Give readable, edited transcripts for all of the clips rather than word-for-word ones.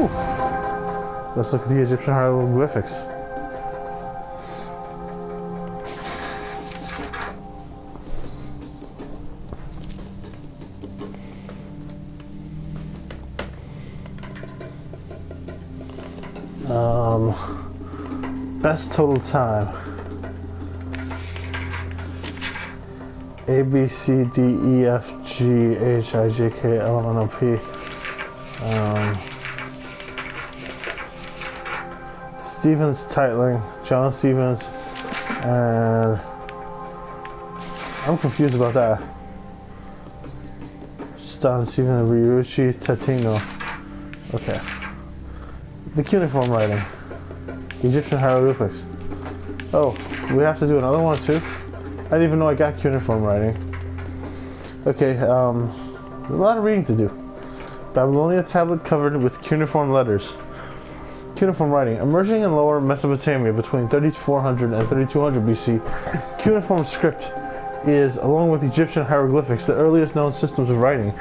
Whew. Let's look at the Egyptian hieroglyphics. Best total time. A, B, C, D, E, F, G, H, I, J, K, L, M, N, O, P. Stevens, Titling, John Stevens, and I'm confused about that. John Stevens, Ryuichi, Tatino. Okay. The cuneiform writing. Egyptian hieroglyphics. Oh, we have to do another one too? I didn't even know I got cuneiform writing. Okay, a lot of reading to do. Babylonia tablet covered with cuneiform letters. Cuneiform writing. Emerging in lower Mesopotamia between 3400 and 3200 BC, cuneiform script is, along with Egyptian hieroglyphics, the earliest known systems of writing.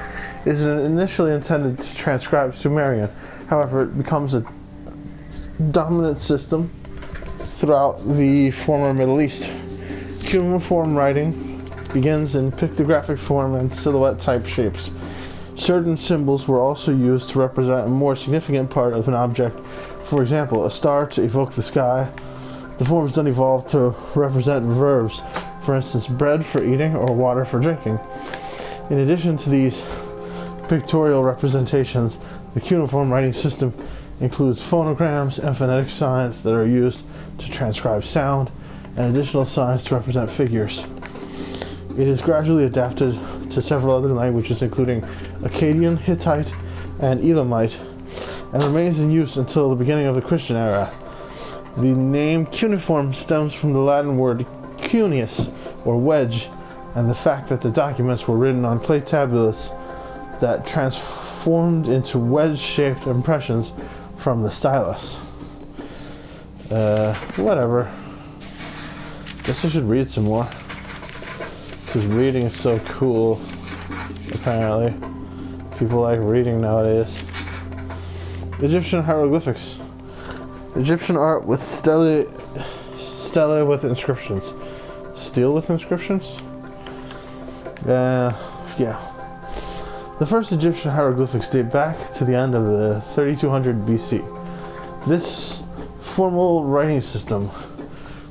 It is initially intended to transcribe Sumerian. However, it becomes a dominant system throughout the former Middle East. Cuneiform writing begins in pictographic form and silhouette type shapes. Certain symbols were also used to represent a more significant part of an object. For example, a star to evoke the sky. The forms then evolved to represent verbs, for instance, bread for eating or water for drinking. In addition to these pictorial representations, the cuneiform writing system includes phonograms and phonetic signs that are used to transcribe sound, and additional signs to represent figures. It is gradually adapted to several other languages, including Akkadian, Hittite, and Elamite, and remains in use until the beginning of the Christian era. The name cuneiform stems from the Latin word cuneus, or wedge, and the fact that the documents were written on clay tablets that transformed into wedge-shaped impressions from the stylus. Whatever. Guess I should read some more. Because reading is so cool, apparently. People like reading nowadays. Egyptian hieroglyphics. Egyptian art with stelae with inscriptions. Stele with inscriptions? Yeah. The first Egyptian hieroglyphics date back to the end of the 3200 BC. This formal writing system,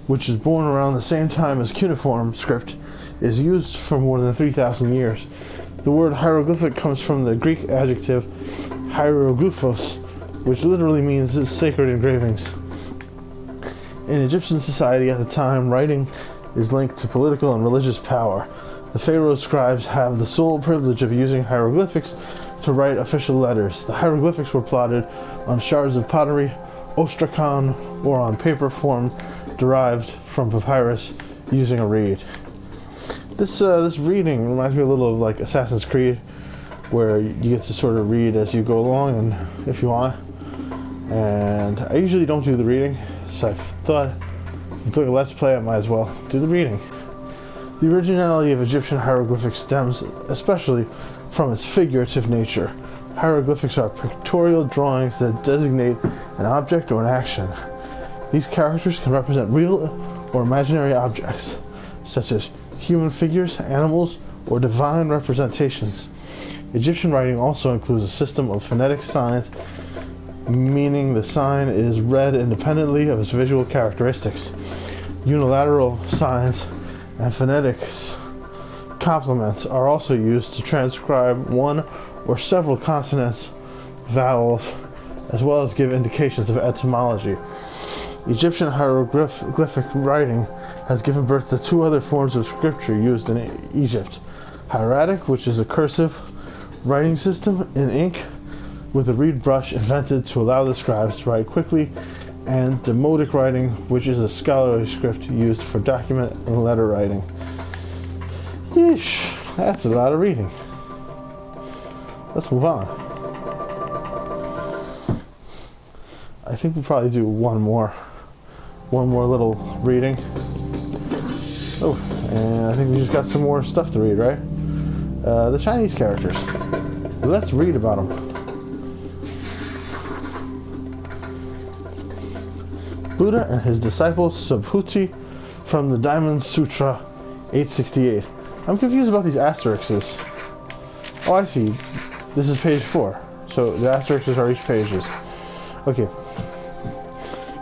which is born around the same time as cuneiform script, is used for more than 3,000 years. The word hieroglyphic comes from the Greek adjective hieroglyphos, which literally means sacred engravings. In Egyptian society at the time, writing is linked to political and religious power. The pharaoh's scribes have the sole privilege of using hieroglyphics to write official letters. The hieroglyphics were plotted on shards of pottery, ostrakhan, or on paper form derived from papyrus using a reed. This reading reminds me a little of like Assassin's Creed, where you get to sort of read as you go along, and if you want. And I usually don't do the reading, so I thought I'm doing a let's play, I might as well do the reading. The originality of Egyptian hieroglyphics stems especially from its figurative nature. Hieroglyphics are pictorial drawings that designate an object or an action. These characters can represent real or imaginary objects, such as human figures, animals, or divine representations. Egyptian writing also includes a system of phonetic signs, meaning the sign is read independently of its visual characteristics. Unilateral signs and phonetics complements are also used to transcribe one or several consonants, vowels, as well as give indications of etymology. Egyptian hieroglyphic writing has given birth to two other forms of scripture used in Egypt. Hieratic, which is a cursive writing system in ink with a reed brush invented to allow the scribes to write quickly, and demotic writing, which is a scholarly script used for document and letter writing. Yeesh, that's a lot of reading. Let's move on. I think we'll probably do one more little reading. Oh, and I think we just got some more stuff to read, right? The Chinese characters. Let's read about them. Buddha and his disciple Subhuti from the Diamond Sutra 868. I'm confused about these asterisks. Oh, I see. This is page 4. So the asterisks are each pages. Okay.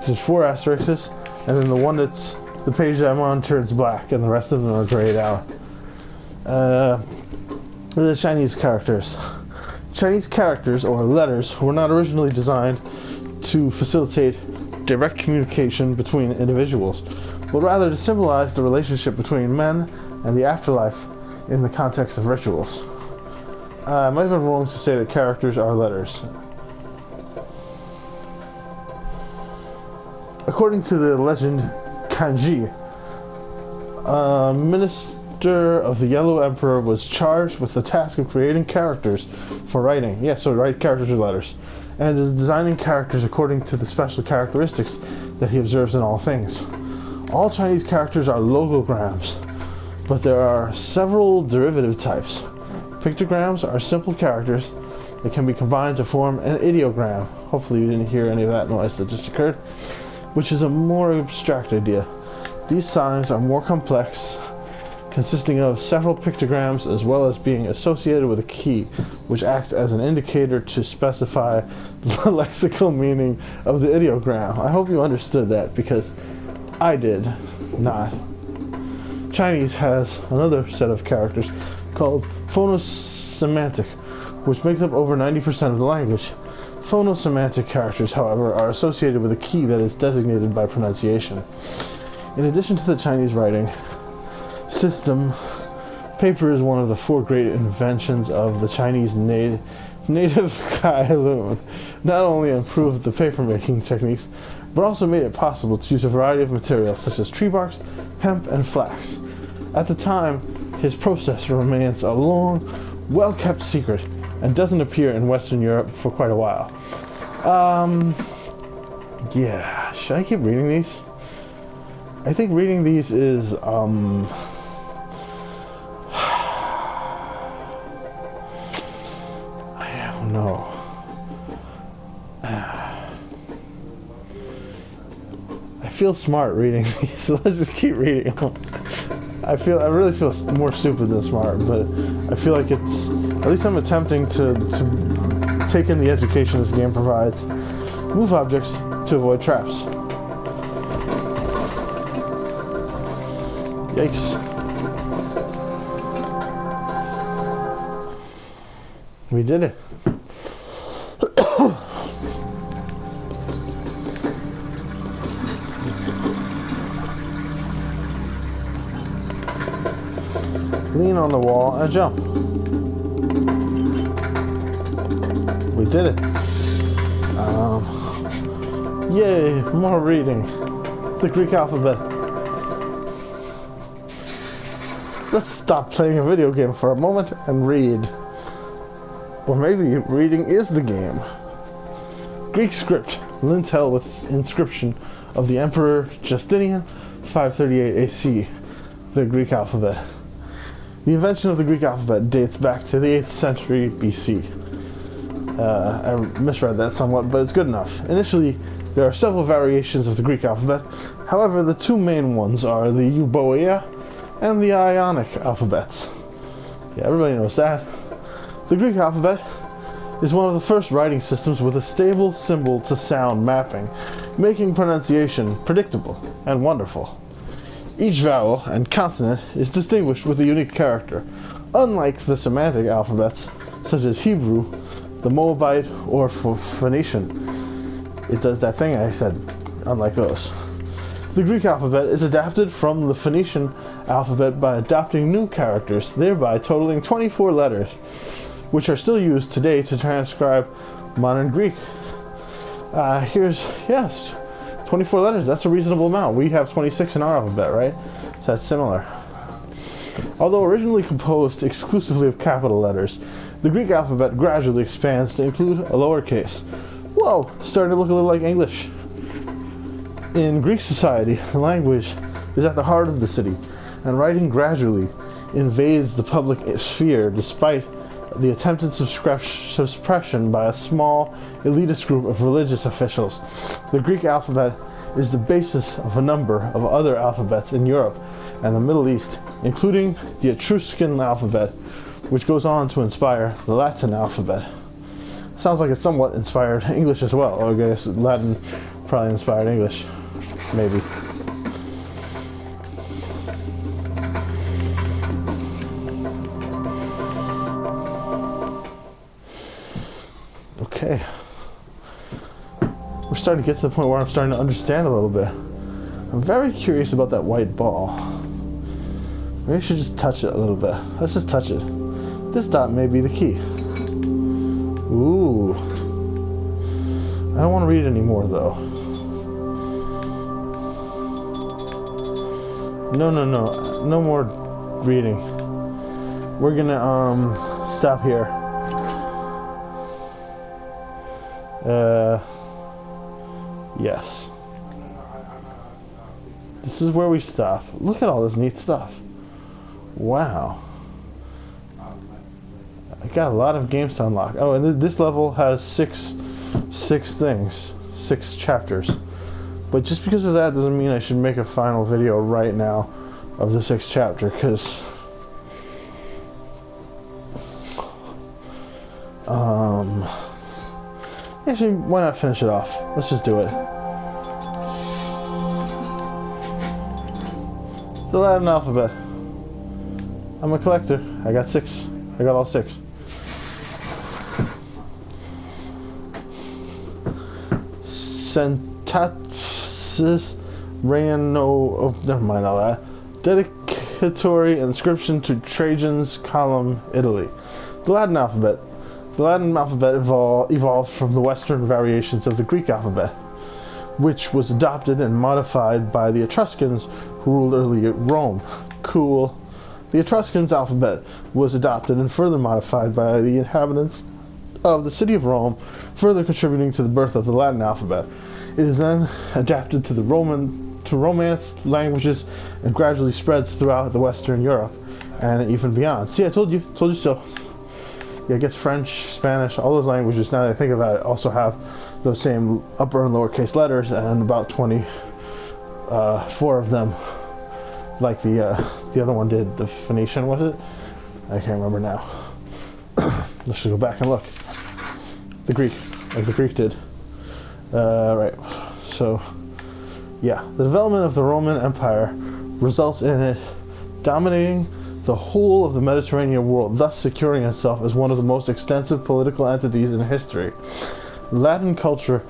There's 4 asterisks, and then the one that's the page that I'm on turns black, and the rest of them are grayed out. The Chinese characters. Chinese characters, or letters, were not originally designed to facilitate direct communication between individuals, but rather to symbolize the relationship between men and the afterlife in the context of rituals. I might have been wrong to say that characters are letters. According to the legend Kanji, a minister of the Yellow Emperor was charged with the task of creating characters for writing. Yeah, so write characters or letters. And is designing characters according to the special characteristics that he observes in all things. All Chinese characters are logograms, but there are several derivative types. Pictograms are simple characters that can be combined to form an ideogram. Hopefully you didn't hear any of that noise that just occurred, which is a more abstract idea. These signs are more complex, consisting of several pictograms as well as being associated with a key, which acts as an indicator to specify the lexical meaning of the ideogram. I hope you understood that, because I did not. Chinese has another set of characters called phonosemantic, which makes up over 90% of the language. Phonosemantic characters, however, are associated with a key that is designated by pronunciation. In addition to the Chinese writing system, paper is one of the 4 great inventions of the Chinese native Kowloon. Not only improved the paper-making techniques, but also made it possible to use a variety of materials such as tree barks, hemp, and flax. At the time, his process remains a long, well-kept secret and doesn't appear in Western Europe for quite a while. Yeah, should I keep reading these? I think reading these is, I don't know. I feel smart reading these, so let's just keep reading them. I really feel more stupid than smart, but I feel like it's, at least I'm attempting to take in the education this game provides. Move objects to avoid traps. Yikes. We did it. Lean on the wall and jump. We did it. Yay, more reading. The Greek alphabet. Let's stop playing a video game for a moment and read. Or maybe reading is the game. Greek script, lintel with inscription of the Emperor Justinian, 538 AC. The Greek alphabet. The invention of the Greek alphabet dates back to the 8th century BC. I misread that somewhat, but it's good enough. Initially, there are several variations of the Greek alphabet. However, the 2 main ones are the Euboea and the Ionic alphabets. Yeah, everybody knows that. The Greek alphabet is one of the first writing systems with a stable symbol-to-sound mapping, making pronunciation predictable and wonderful. Each vowel and consonant is distinguished with a unique character, unlike the Semantic alphabets, such as Hebrew, the Moabite, or Phoenician. It does that thing I said, unlike those. The Greek alphabet is adapted from the Phoenician alphabet by adopting new characters, thereby totaling 24 letters, which are still used today to transcribe modern Greek. Yes, 24 letters, that's a reasonable amount. We have 26 in our alphabet, right? So that's similar. Although originally composed exclusively of capital letters, the Greek alphabet gradually expands to include a lowercase. Whoa, starting to look a little like English. In Greek society, the language is at the heart of the city, and writing gradually invades the public sphere despite the attempted suppression by a small elitist group of religious officials. The Greek alphabet is the basis of a number of other alphabets in Europe and the Middle East, including the Etruscan alphabet, which goes on to inspire the Latin alphabet. Sounds like it somewhat inspired English as well. I guess Latin probably inspired English, maybe. Okay. We're starting to get to the point where I'm starting to understand a little bit. I'm very curious about that white ball. Maybe I should just touch it a little bit. Let's just touch it. This dot may be the key. Ooh. I don't want to read anymore though. No more reading. We're gonna stop here. Yes. This is where we stop. Look at all this neat stuff. Wow. I got a lot of games to unlock. Oh, and this level has six things, 6 chapters. But just because of that doesn't mean I should make a final video right now of the 6th chapter, because actually, why not finish it off? Let's just do it. The Latin alphabet. I'm a collector. I got 6. I got all 6. Centatus Rano. Oh, never mind all that. Dedicatory inscription to Trajan's column, Italy. The Latin alphabet. The Latin alphabet evolved from the Western variations of the Greek alphabet, which was adopted and modified by the Etruscans who ruled early Rome. Cool. The Etruscans' alphabet was adopted and further modified by the inhabitants of the city of Rome, further contributing to the birth of the Latin alphabet. It is then adapted to Romance languages and gradually spreads throughout the Western Europe and even beyond. See, I told you so. Yeah, I guess French, Spanish, all those languages, now that I think about it, also have those same upper and lowercase letters, and about 24 of them, like the other one did. The Phoenician, was it? I can't remember now. Let's go back and look. The Greek, like the Greek did. Right. So, yeah, the development of the Roman Empire results in it dominating the whole of the Mediterranean world, thus securing itself as one of the most extensive political entities in history. Latin culture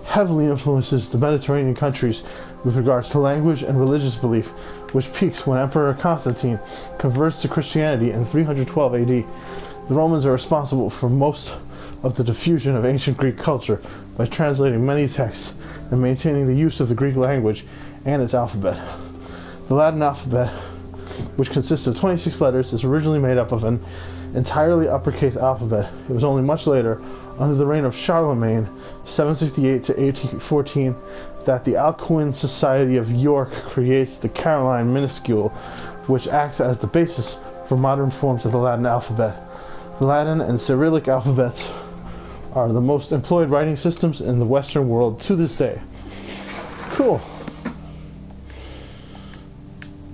heavily influences the Mediterranean countries with regards to language and religious belief, which peaks when Emperor Constantine converts to Christianity in 312 AD. The Romans are responsible for most of the diffusion of ancient Greek culture by translating many texts and maintaining the use of the Greek language and its alphabet. The Latin alphabet, which consists of 26 letters, is originally made up of an entirely uppercase alphabet. It was only much later, under the reign of Charlemagne, 768 to 814, that the Alcuin Society of York creates the Caroline minuscule, which acts as the basis for modern forms of the Latin alphabet. The Latin and Cyrillic alphabets are the most employed writing systems in the Western world to this day. Cool.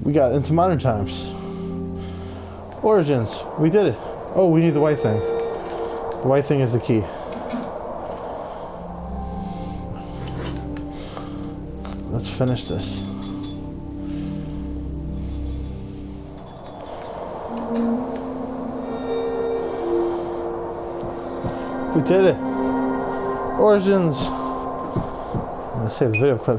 We got into modern times. Origins. We did it. Oh, we need the white thing. The white thing is the key. Let's finish this. We did it. Origins. I'm gonna save the video clip.